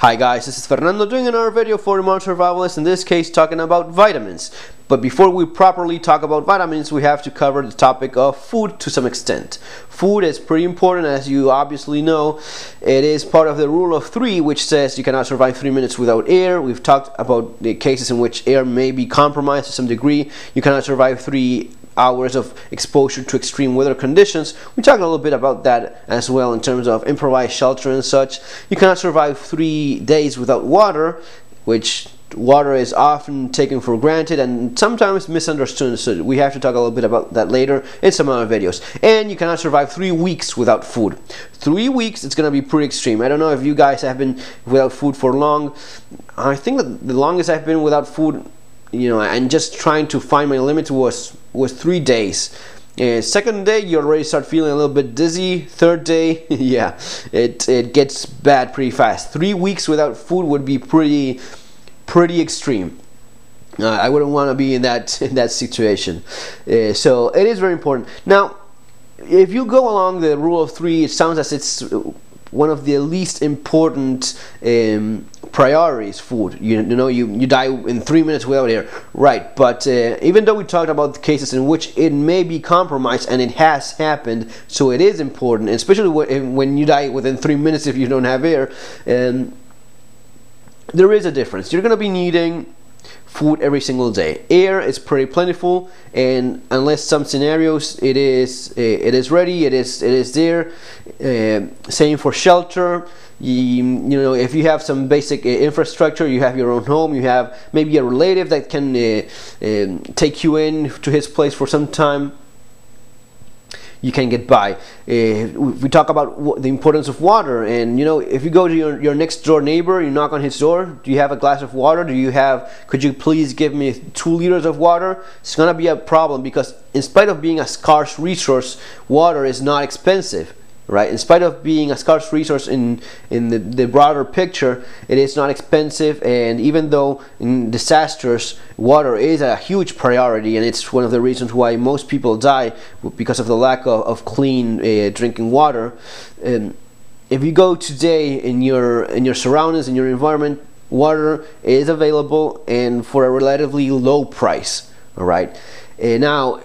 Hi guys, this is Fernando doing another video for Modern Survivalist, in this case talking about vitamins. But before we properly talk about vitamins, we have to cover the topic of food to some extent. Food is pretty important, as you obviously know. It is part of the rule of 3, which says you cannot survive 3 minutes without air. We've talked about the cases in which air may be compromised to some degree. You cannot survive 3 hours of exposure to extreme weather conditions. We talked a little bit about that as well in terms of improvised shelter and such. You cannot survive 3 days without water, which water is often taken for granted and sometimes misunderstood, so we have to talk a little bit about that later in some other videos. And you cannot survive 3 weeks without food. 3 weeks, it's gonna be pretty extreme. I don't know if you guys have been without food for long. I think that the longest I've been without food, and just trying to find my limit was 3 days. Second day, you already start feeling a little bit dizzy. Third day, yeah, it gets bad pretty fast. 3 weeks without food would be pretty extreme. I wouldn't want to be in that situation. So it is very important. Now, if you go along the rule of 3, it sounds as it's one of the least important priorities. Food, you die in 3 minutes without air, right? But even though we talked about the cases in which it may be compromised, and it has happened, so it is important, especially when you die within 3 minutes if you don't have air. There is a difference. You're going to be needing food every single day. Air is pretty plentiful, and unless some scenarios, it is ready. It is there. Same for shelter. If you have some basic infrastructure, you have your own home, you have maybe a relative that can take you in to his place for some time, you can get by. We talk about the importance of water, and if you go to your next door neighbor, you knock on his door, do you have a glass of water? Could you please give me 2 liters of water? It's gonna be a problem, because in spite of being a scarce resource, water is not expensive, right? In spite of being a scarce resource in the broader picture, it is not expensive. And even though in disasters, water is a huge priority, and it's one of the reasons why most people die, because of the lack of clean drinking water. If you go today in your surroundings, in your environment, water is available, and for a relatively low price. All right. Now,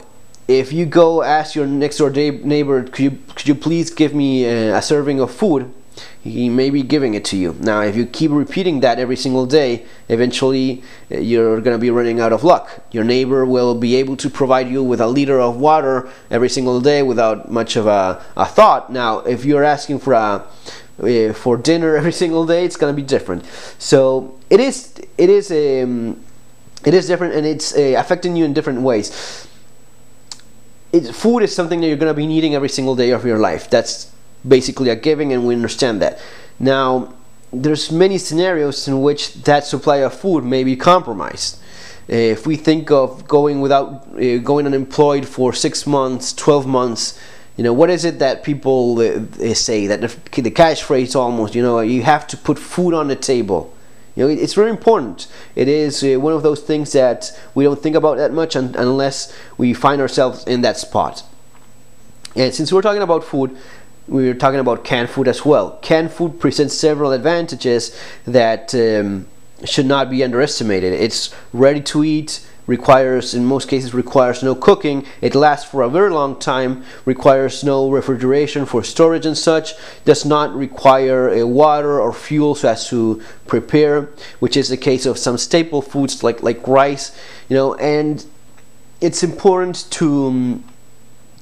if you go ask your next door neighbor, could you please give me a serving of food? He may be giving it to you. Now, if you keep repeating that every single day, eventually you're going to be running out of luck. Your neighbor will be able to provide you with a liter of water every single day without much of a thought. Now, if you're asking for dinner every single day, it's going to be different. So it is different, and it's affecting you in different ways. Food is something that you're going to be needing every single day of your life. That's basically a given, and we understand that. Now, there's many scenarios in which that supply of food may be compromised. If we think of going unemployed for 6 months, 12 months, what is it that people say, that the catchphrase almost, you have to put food on the table. It's very important. It is one of those things that we don't think about that much unless we find ourselves in that spot. And since we're talking about food, we're talking about canned food as well. Canned food presents several advantages that should not be underestimated. It's ready to eat, in most cases requires no cooking, it lasts for a very long time, requires no refrigeration for storage and such, does not require water or fuel so as to prepare, which is the case of some staple foods like rice. And it's important to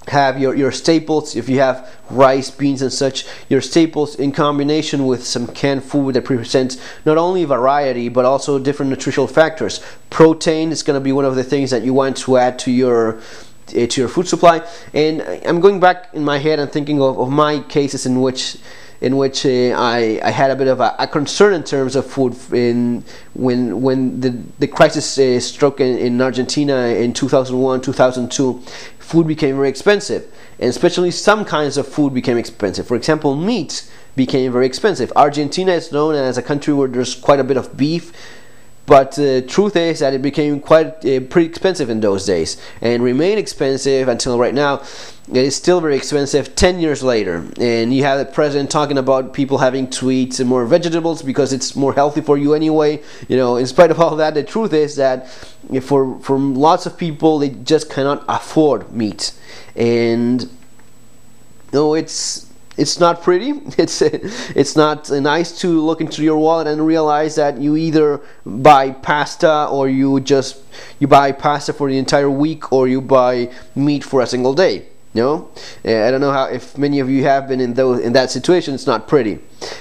have your staples. If you have rice, beans and such, your staples in combination with some canned food that presents not only variety but also different nutritional factors. Protein is going to be one of the things that you want to add to your food supply. And I'm going back in my head and thinking of my cases in which I had a bit of a concern in terms of food when the crisis struck in Argentina in 2001, 2002. Food became very expensive, and especially some kinds of food became expensive. For example, meat became very expensive. Argentina is known as a country where there's quite a bit of beef. But the truth is that it became quite pretty expensive in those days, and remain expensive until right now. It is still very expensive 10 years later, and you have the president talking about people having to eat more vegetables because it's more healthy for you anyway. In spite of all that, the truth is that for lots of people, they just cannot afford meat, and it's not pretty. It's not nice to look into your wallet and realize that you either buy pasta, or you buy pasta for the entire week, or you buy meat for a single day. I don't know if many of you have been in that situation. It's not pretty,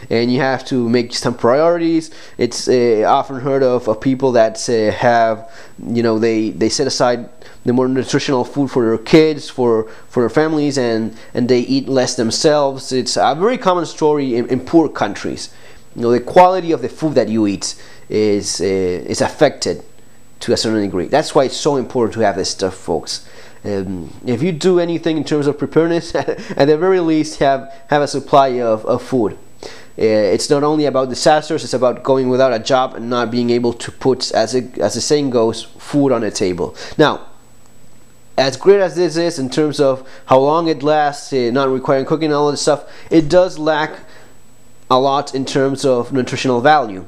and you have to make some priorities. It's often heard of people that have, they set aside the more nutritional food for their kids, for their families, and they eat less themselves. It's a very common story in poor countries. The quality of the food that you eat is affected to a certain degree. That's why it's so important to have this stuff, folks. If you do anything in terms of preparedness, at the very least have a supply of food. It's not only about disasters, it's about going without a job and not being able to put, as the saying goes, food on the table. Now, as great as this is in terms of how long it lasts, not requiring cooking and all this stuff, it does lack a lot in terms of nutritional value.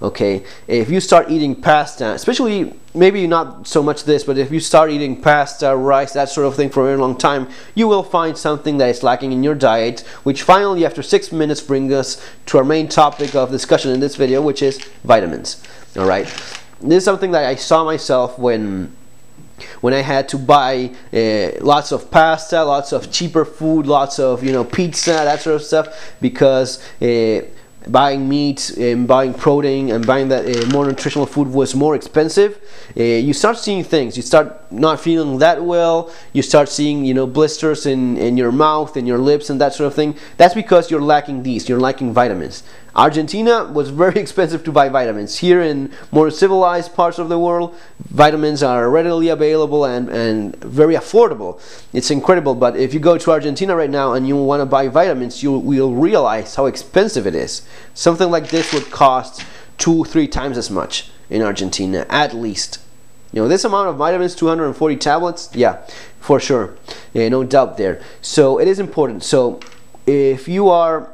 Okay, if you start eating pasta, especially, maybe not so much this, but if you start eating pasta, rice, that sort of thing for a very long time, you will find something that is lacking in your diet, which finally, after 6 minutes, brings us to our main topic of discussion in this video, which is vitamins. Alright, this is something that I saw myself when I had to buy lots of pasta, lots of cheaper food, lots of pizza, that sort of stuff, because buying meat and buying protein and buying that more nutritional food was more expensive. You start seeing things. You start not feeling that well. You start seeing blisters in your mouth and your lips and that sort of thing. That's because you're lacking these. You're lacking vitamins. Argentina was very expensive to buy vitamins. Here in more civilized parts of the world, vitamins are readily available and very affordable. It's incredible, but if you go to Argentina right now and you want to buy vitamins, you will realize how expensive it is. Something like this would cost 2-3 times as much in Argentina, at least. This amount of vitamins, 240 tablets, yeah, for sure. No doubt there. So it is important. So if you are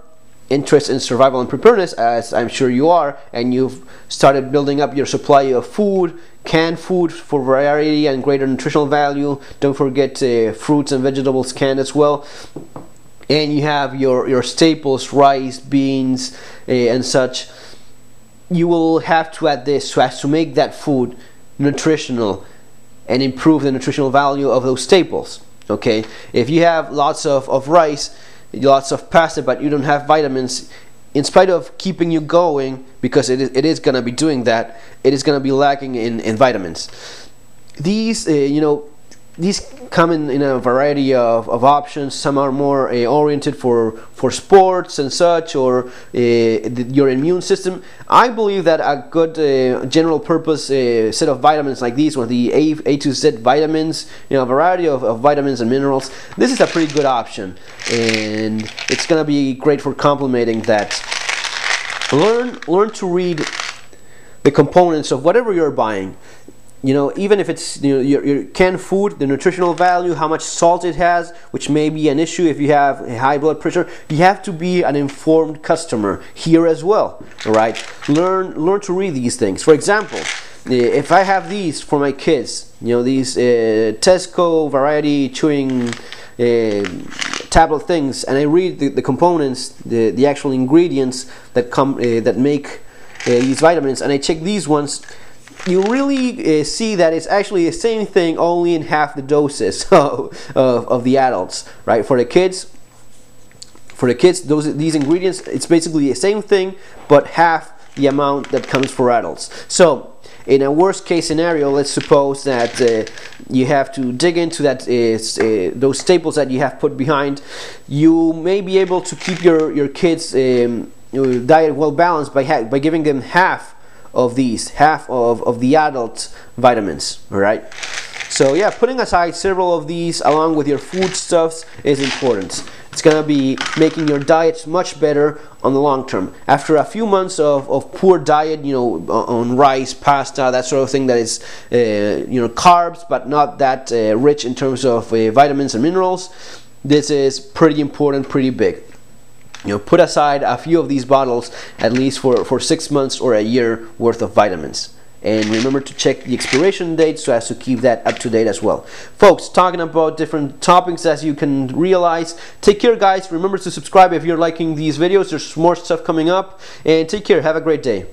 interested in survival and preparedness, as I'm sure you are, and you've started building up your supply of food, canned food for variety and greater nutritional value, don't forget fruits and vegetables canned as well, and you have your staples, rice, beans, and such, you will have to add this so as to make that food nutritional and improve the nutritional value of those staples. Okay, if you have lots of rice, lots of pasta, but you don't have vitamins, in spite of keeping you going, because it is going to be doing that, it is going to be lacking in vitamins. These these come in a variety of options. Some are more oriented for sports and such, or your immune system. I believe that a good general purpose set of vitamins like these, or the A to Z vitamins, a variety of vitamins and minerals, this is a pretty good option, and it's gonna be great for complementing that. Learn to read the components of whatever you're buying. Even if it's your canned food, the nutritional value, how much salt it has, which may be an issue if you have a high blood pressure. You have to be an informed customer here as well. All right, learn to read these things. For example, if I have these for my kids, these Tesco variety chewing tablet things, and I read the components, the actual ingredients that that make these vitamins, and I check these ones, you really see that it's actually the same thing, only in half the doses of the adults, right? For the kids, these ingredients, it's basically the same thing, but half the amount that comes for adults. So in a worst case scenario, let's suppose that you have to dig into that those staples that you have put behind. You may be able to keep your kids' diet well balanced by giving them half of the adult vitamins. All right, so yeah, putting aside several of these along with your foodstuffs is important. It's going to be making your diet much better on the long term. After a few months of poor diet, you know, on rice, pasta, that sort of thing, that is you know, carbs but not that rich in terms of vitamins and minerals, this is pretty important, pretty big. You know, put aside a few of these bottles at least for 6 months or a year worth of vitamins. And remember to check the expiration date so as to keep that up to date as well. Folks, talking about different topics, as you can realize. Take care, guys. Remember to subscribe if you're liking these videos. There's more stuff coming up. And take care. Have a great day.